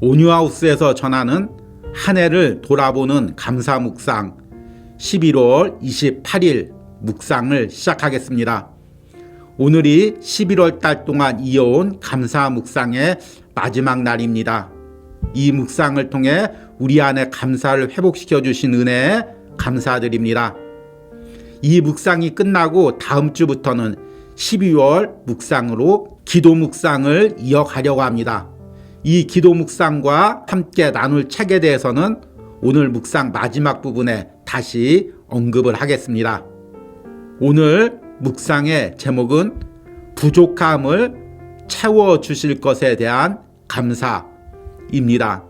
온유하우스에서 전하는 한 해를 돌아보는 감사 묵상 11월 28일 묵상을 시작하겠습니다. 오늘이 11월 달 동안 이어온 감사 묵상의 마지막 날입니다. 이 묵상을 통해 우리 안에 감사를 회복시켜 주신 은혜에 감사드립니다. 이 묵상이 끝나고 다음 주부터는 12월 묵상으로 기도 묵상을 이어가려고 합니다. 이 기도 묵상과 함께 나눌 책에 대해서는 오늘 묵상 마지막 부분에 다시 언급을 하겠습니다. 오늘 묵상의 제목은 부족함을 채워주실 것에 대한 감사입니다.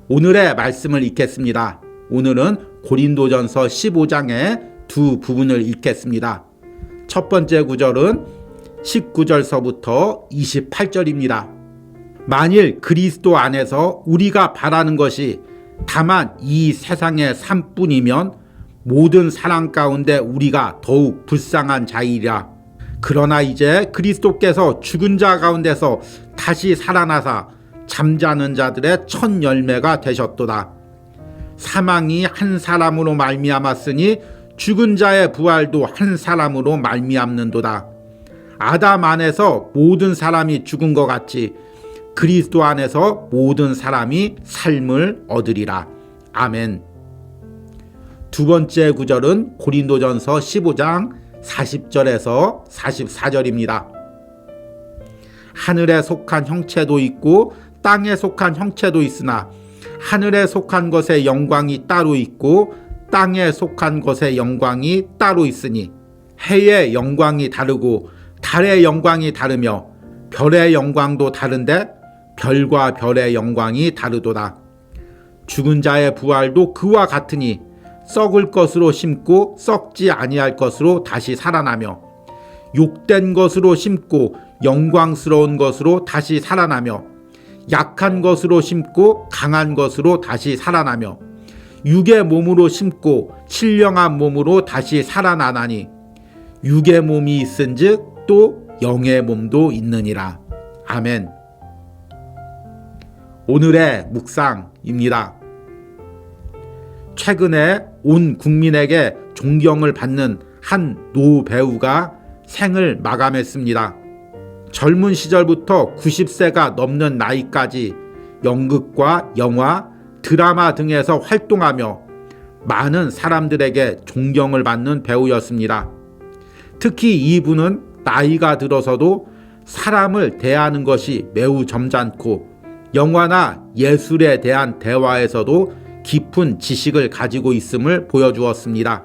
오늘의 말씀을 읽겠습니다. 오늘은 고린도전서 15장의 두 부분을 읽겠습니다. 첫 번째 구절은 19절서부터 28절입니다. 만일 그리스도 안에서 우리가 바라는 것이 다만 이 세상의 삶뿐이면 모든 사람 가운데 우리가 더욱 불쌍한 자이라. 그러나 이제 그리스도께서 죽은 자 가운데서 다시 살아나사 잠자는 자들의 첫 열매가 되셨도다. 사망이 한 사람으로 말미암았으니 죽은 자의 부활도 한 사람으로 말미암는도다. 아담 안에서 모든 사람이 죽은 것 같이 그리스도 안에서 모든 사람이 삶을 얻으리라. 아멘. 두 번째 구절은 고린도전서 15장 40절에서 44절입니다. 하늘에 속한 형체도 있고 땅에 속한 형체도 있으나 하늘에 속한 것의 영광이 따로 있고 땅에 속한 것의 영광이 따로 있으니 해의 영광이 다르고 달의 영광이 다르며 별의 영광도 다른데 별과 별의 영광이 다르도다. 죽은 자의 부활도 그와 같으니 썩을 것으로 심고 썩지 아니할 것으로 다시 살아나며 욕된 것으로 심고 영광스러운 것으로 다시 살아나며 약한 것으로 심고 강한 것으로 다시 살아나며 육의 몸으로 심고 신령한 몸으로 다시 살아나나니 육의 몸이 있은즉 또 영의 몸도 있느니라. 아멘. 오늘의 묵상입니다. 최근에 온 국민에게 존경을 받는 한 노배우가 생을 마감했습니다. 젊은 시절부터 90세가 넘는 나이까지 연극과 영화, 드라마 등에서 활동하며 많은 사람들에게 존경을 받는 배우였습니다. 특히 이분은 나이가 들어서도 사람을 대하는 것이 매우 점잖고 영화나 예술에 대한 대화에서도 깊은 지식을 가지고 있음을 보여주었습니다.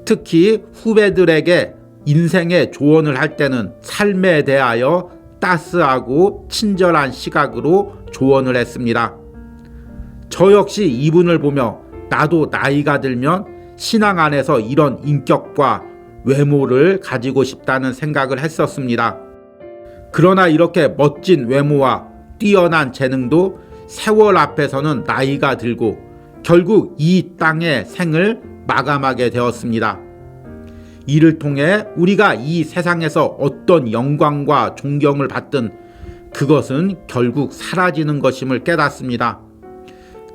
특히 후배들에게 인생의 조언을 할 때는 삶에 대하여 따스하고 친절한 시각으로 조언을 했습니다. 저 역시 이분을 보며 나도 나이가 들면 신앙 안에서 이런 인격과 외모를 가지고 싶다는 생각을 했었습니다. 그러나 이렇게 멋진 외모와 뛰어난 재능도 세월 앞에서는 나이가 들고 결국 이 땅의 생을 마감하게 되었습니다. 이를 통해 우리가 이 세상에서 어떤 영광과 존경을 받든 그것은 결국 사라지는 것임을 깨닫습니다.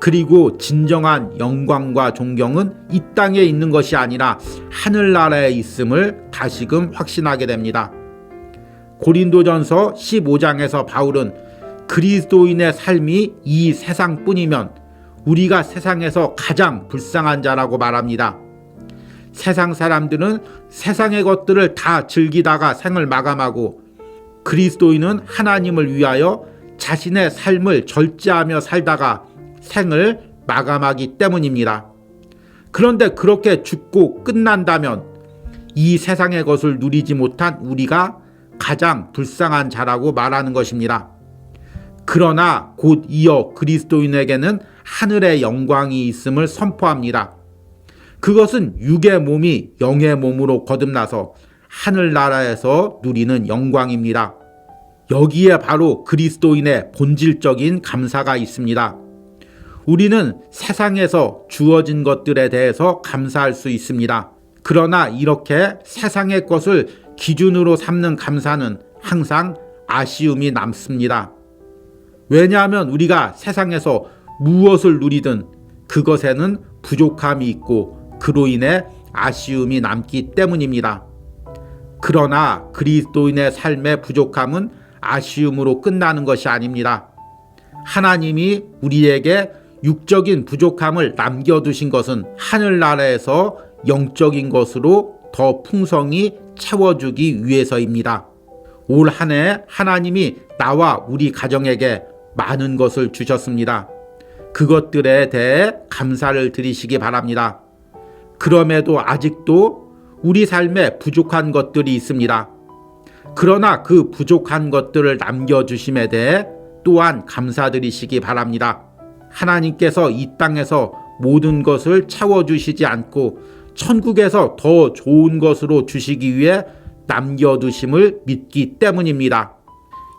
그리고 진정한 영광과 존경은 이 땅에 있는 것이 아니라 하늘나라에 있음을 다시금 확신하게 됩니다. 고린도전서 15장에서 바울은 그리스도인의 삶이 이 세상뿐이면 우리가 세상에서 가장 불쌍한 자라고 말합니다. 세상 사람들은 세상의 것들을 다 즐기다가 생을 마감하고 그리스도인은 하나님을 위하여 자신의 삶을 절제하며 살다가 생을 마감하기 때문입니다. 그런데 그렇게 죽고 끝난다면 이 세상의 것을 누리지 못한 우리가 가장 불쌍한 자라고 말하는 것입니다. 그러나 곧 이어 그리스도인에게는 하늘의 영광이 있음을 선포합니다. 그것은 육의 몸이 영의 몸으로 거듭나서 하늘나라에서 누리는 영광입니다. 여기에 바로 그리스도인의 본질적인 감사가 있습니다. 우리는 세상에서 주어진 것들에 대해서 감사할 수 있습니다. 그러나 이렇게 세상의 것을 기준으로 삼는 감사는 항상 아쉬움이 남습니다. 왜냐하면 우리가 세상에서 무엇을 누리든 그것에는 부족함이 있고 그로 인해 아쉬움이 남기 때문입니다. 그러나 그리스도인의 삶의 부족함은 아쉬움으로 끝나는 것이 아닙니다. 하나님이 우리에게 육적인 부족함을 남겨두신 것은 하늘나라에서 영적인 것으로 더 풍성히 채워주기 위해서입니다. 올 한 해 하나님이 나와 우리 가정에게 많은 것을 주셨습니다. 그것들에 대해 감사를 드리시기 바랍니다. 그럼에도 아직도 우리 삶에 부족한 것들이 있습니다. 그러나 그 부족한 것들을 남겨주심에 대해 또한 감사드리시기 바랍니다. 하나님께서 이 땅에서 모든 것을 채워주시지 않고 천국에서 더 좋은 것으로 주시기 위해 남겨두심을 믿기 때문입니다.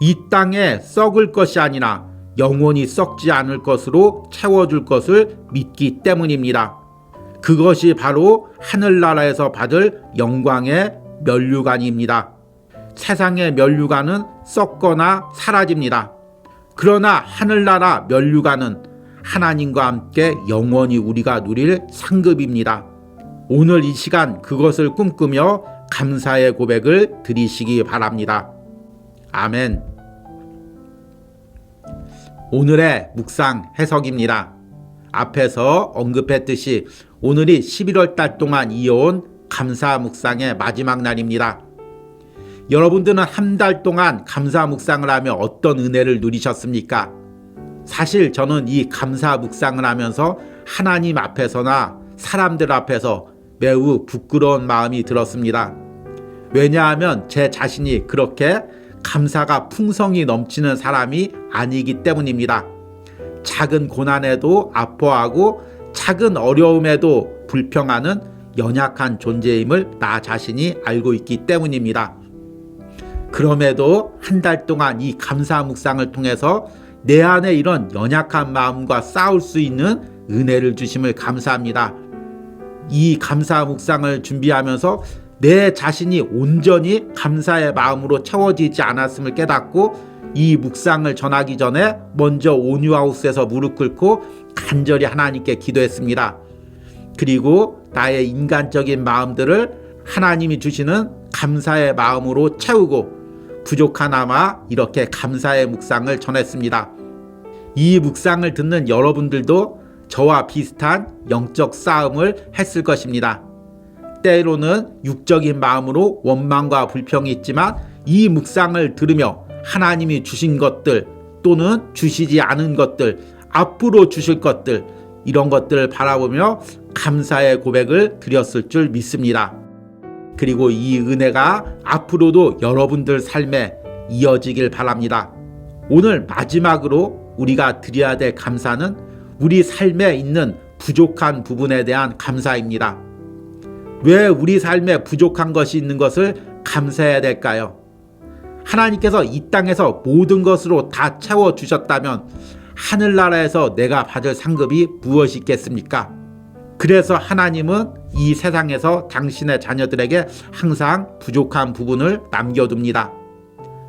이 땅에 썩을 것이 아니라 영원히 썩지 않을 것으로 채워줄 것을 믿기 때문입니다. 그것이 바로 하늘나라에서 받을 영광의 면류관입니다. 세상의 면류관은 썩거나 사라집니다. 그러나 하늘나라 면류관은 하나님과 함께 영원히 우리가 누릴 상급입니다. 오늘 이 시간 그것을 꿈꾸며 감사의 고백을 드리시기 바랍니다. 아멘. 오늘의 묵상 해석입니다. 앞에서 언급했듯이 오늘이 11월 달 동안 이어온 감사 묵상의 마지막 날입니다. 여러분들은 한 달 동안 감사 묵상을 하며 어떤 은혜를 누리셨습니까? 사실 저는 이 감사 묵상을 하면서 하나님 앞에서나 사람들 앞에서 매우 부끄러운 마음이 들었습니다. 왜냐하면 제 자신이 그렇게 감사가 풍성히 넘치는 사람이 아니기 때문입니다. 작은 고난에도 아파하고 작은 어려움에도 불평하는 연약한 존재임을 나 자신이 알고 있기 때문입니다. 그럼에도 한 달 동안 이 감사 묵상을 통해서 내 안에 이런 연약한 마음과 싸울 수 있는 은혜를 주심을 감사합니다. 이 감사 묵상을 준비하면서 내 자신이 온전히 감사의 마음으로 채워지지 않았음을 깨닫고 이 묵상을 전하기 전에 먼저 온유하우스에서 무릎 꿇고 간절히 하나님께 기도했습니다. 그리고 나의 인간적인 마음들을 하나님이 주시는 감사의 마음으로 채우고 부족하나마 이렇게 감사의 묵상을 전했습니다. 이 묵상을 듣는 여러분들도 저와 비슷한 영적 싸움을 했을 것입니다. 때로는 육적인 마음으로 원망과 불평이 있지만 이 묵상을 들으며 하나님이 주신 것들 또는 주시지 않은 것들, 앞으로 주실 것들, 이런 것들을 바라보며 감사의 고백을 드렸을 줄 믿습니다. 그리고 이 은혜가 앞으로도 여러분들 삶에 이어지길 바랍니다. 오늘 마지막으로 우리가 드려야 될 감사는 우리 삶에 있는 부족한 부분에 대한 감사입니다. 왜 우리 삶에 부족한 것이 있는 것을 감사해야 될까요? 하나님께서 이 땅에서 모든 것으로 다 채워주셨다면 하늘나라에서 내가 받을 상급이 무엇이 있겠습니까? 그래서 하나님은 이 세상에서 당신의 자녀들에게 항상 부족한 부분을 남겨둡니다.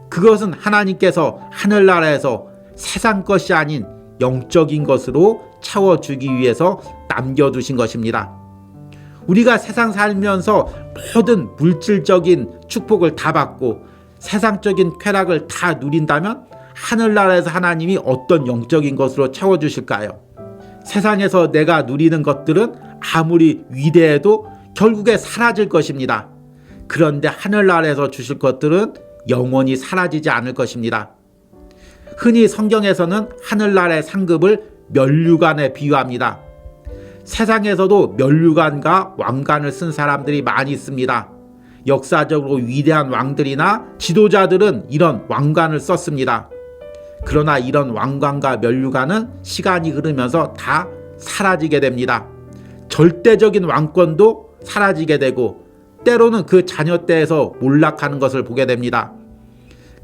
그것은 하나님께서 하늘나라에서 세상 것이 아닌 영적인 것으로 채워주기 위해서 남겨두신 것입니다. 우리가 세상 살면서 모든 물질적인 축복을 다 받고 세상적인 쾌락을 다 누린다면 하늘나라에서 하나님이 어떤 영적인 것으로 채워주실까요? 세상에서 내가 누리는 것들은 아무리 위대해도 결국에 사라질 것입니다. 그런데 하늘나라에서 주실 것들은 영원히 사라지지 않을 것입니다. 흔히 성경에서는 하늘나라의 상급을 면류관에 비유합니다. 세상에서도 면류관과 왕관을 쓴 사람들이 많이 있습니다. 역사적으로 위대한 왕들이나 지도자들은 이런 왕관을 썼습니다. 그러나 이런 왕관과 면류관은 시간이 흐르면서 다 사라지게 됩니다. 절대적인 왕권도 사라지게 되고 때로는 그 자녀 때에서 몰락하는 것을 보게 됩니다.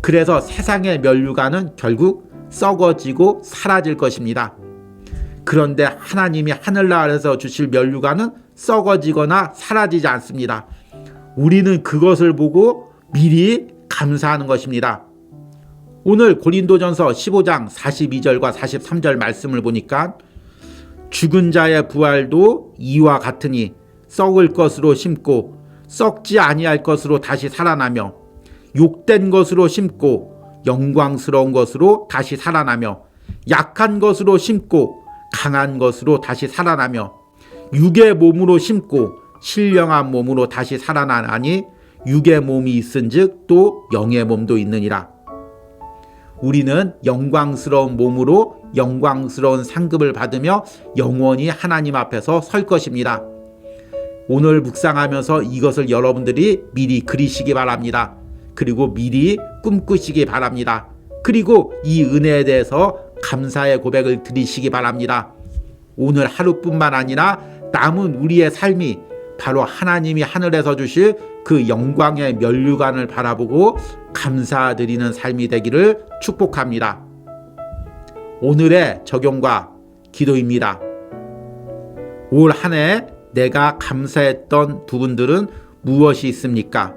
그래서 세상의 면류관은 결국 썩어지고 사라질 것입니다. 그런데 하나님이 하늘나라에서 주실 면류관은 썩어지거나 사라지지 않습니다. 우리는 그것을 보고 미리 감사하는 것입니다. 오늘 고린도전서 15장 42절과 43절 말씀을 보니까 죽은 자의 부활도 이와 같으니 썩을 것으로 심고 썩지 아니할 것으로 다시 살아나며 욕된 것으로 심고 영광스러운 것으로 다시 살아나며 약한 것으로 심고 강한 것으로 다시 살아나며 육의 몸으로 심고 신령한 몸으로 다시 살아나나니 육의 몸이 있은즉 또 영의 몸도 있느니라. 우리는 영광스러운 몸으로 영광스러운 상급을 받으며 영원히 하나님 앞에서 설 것입니다. 오늘 묵상하면서 이것을 여러분들이 미리 그리시기 바랍니다. 그리고 미리 꿈꾸시기 바랍니다. 그리고 이 은혜에 대해서 감사의 고백을 드리시기 바랍니다. 오늘 하루뿐만 아니라 남은 우리의 삶이 바로 하나님이 하늘에서 주실 그 영광의 면류관을 바라보고 감사드리는 삶이 되기를 축복합니다. 오늘의 적용과 기도입니다. 올 한 해 내가 감사했던 부분들은 무엇이 있습니까?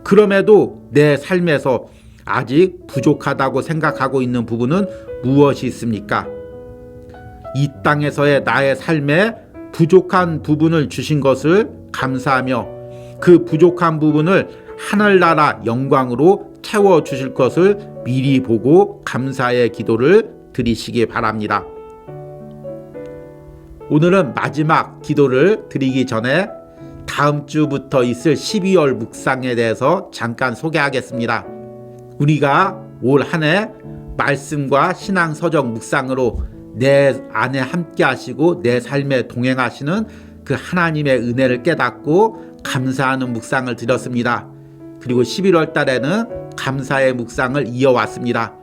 그럼에도 내 삶에서 아직 부족하다고 생각하고 있는 부분은 무엇이 있습니까? 이 땅에서의 나의 삶에 부족한 부분을 주신 것을 감사하며 그 부족한 부분을 하늘나라 영광으로 채워주실 것을 미리 보고 감사의 기도를 드리시기 바랍니다. 오늘은 마지막 기도를 드리기 전에 다음 주부터 있을 12월 묵상에 대해서 잠깐 소개하겠습니다. 우리가 올 한 해 말씀과 신앙 서적 묵상으로 내 안에 함께 하시고 내 삶에 동행하시는 그 하나님의 은혜를 깨닫고 감사하는 묵상을 드렸습니다. 그리고 11월 달에는 감사의 묵상을 이어왔습니다.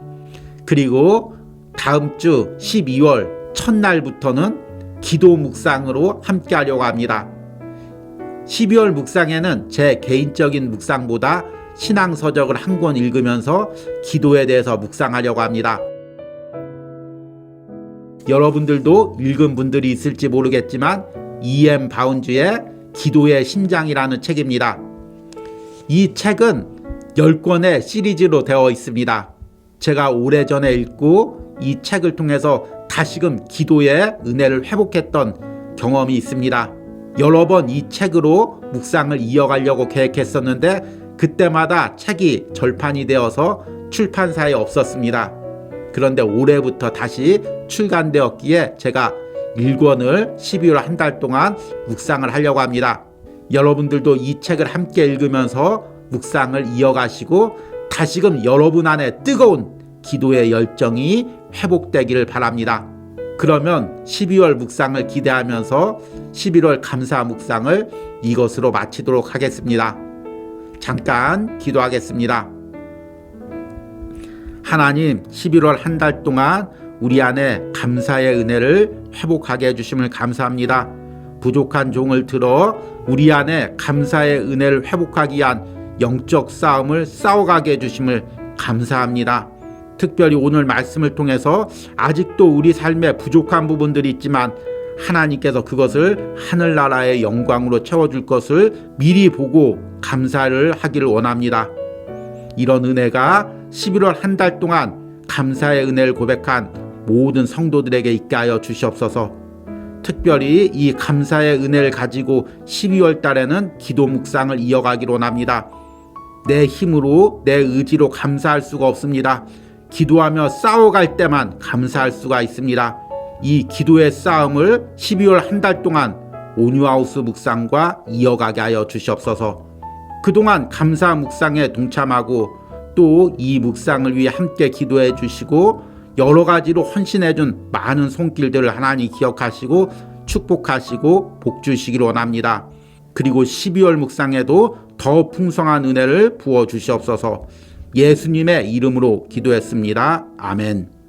그리고 다음 주 12월 첫날부터는 기도 묵상으로 함께 하려고 합니다. 12월 묵상에는 제 개인적인 묵상보다 신앙 서적을 한 권 읽으면서 기도에 대해서 묵상하려고 합니다. 여러분들도 읽은 분들이 있을지 모르겠지만 E.M. 바운즈의 기도의 심장이라는 책입니다. 이 책은 10권의 시리즈로 되어 있습니다. 제가 오래전에 읽고 이 책을 통해서 다시금 기도의 은혜를 회복했던 경험이 있습니다. 여러 번 이 책으로 묵상을 이어가려고 계획했었는데 그때마다 책이 절판이 되어서 출판사에 없었습니다. 그런데 올해부터 다시 출간되었기에 제가 1권을 12월 한 달 동안 묵상을 하려고 합니다. 여러분들도 이 책을 함께 읽으면서 묵상을 이어가시고 다시금 여러분 안에 뜨거운 기도의 열정이 회복되기를 바랍니다. 그러면 12월 묵상을 기대하면서 11월 감사 묵상을 이것으로 마치도록 하겠습니다. 잠깐 기도하겠습니다. 하나님, 11월 한 달 동안 우리 안에 감사의 은혜를 회복하게 해주심을 감사합니다. 부족한 종을 들어 우리 안에 감사의 은혜를 회복하기 위한 영적 싸움을 싸워가게 해주심을 감사합니다. 특별히 오늘 말씀을 통해서 아직도 우리 삶에 부족한 부분들이 있지만 하나님께서 그것을 하늘나라의 영광으로 채워줄 것을 미리 보고 감사를 하기를 원합니다. 이런 은혜가 11월 한 달 동안 감사의 은혜를 고백한 모든 성도들에게 있게 하여 주시옵소서. 특별히 이 감사의 은혜를 가지고 12월 달에는 기도 묵상을 이어가기로 원합니다. 내 힘으로 내 의지로 감사할 수가 없습니다. 기도하며 싸워갈 때만 감사할 수가 있습니다. 이 기도의 싸움을 12월 한 달 동안 온유하우스 묵상과 이어가게 하여 주시옵소서. 그동안 감사 묵상에 동참하고 또 이 묵상을 위해 함께 기도해 주시고 여러 가지로 헌신해 준 많은 손길들을 하나님 기억하시고 축복하시고 복 주시기를 원합니다. 그리고 12월 묵상에도 더 풍성한 은혜를 부어 주시옵소서. 예수님의 이름으로 기도했습니다. 아멘.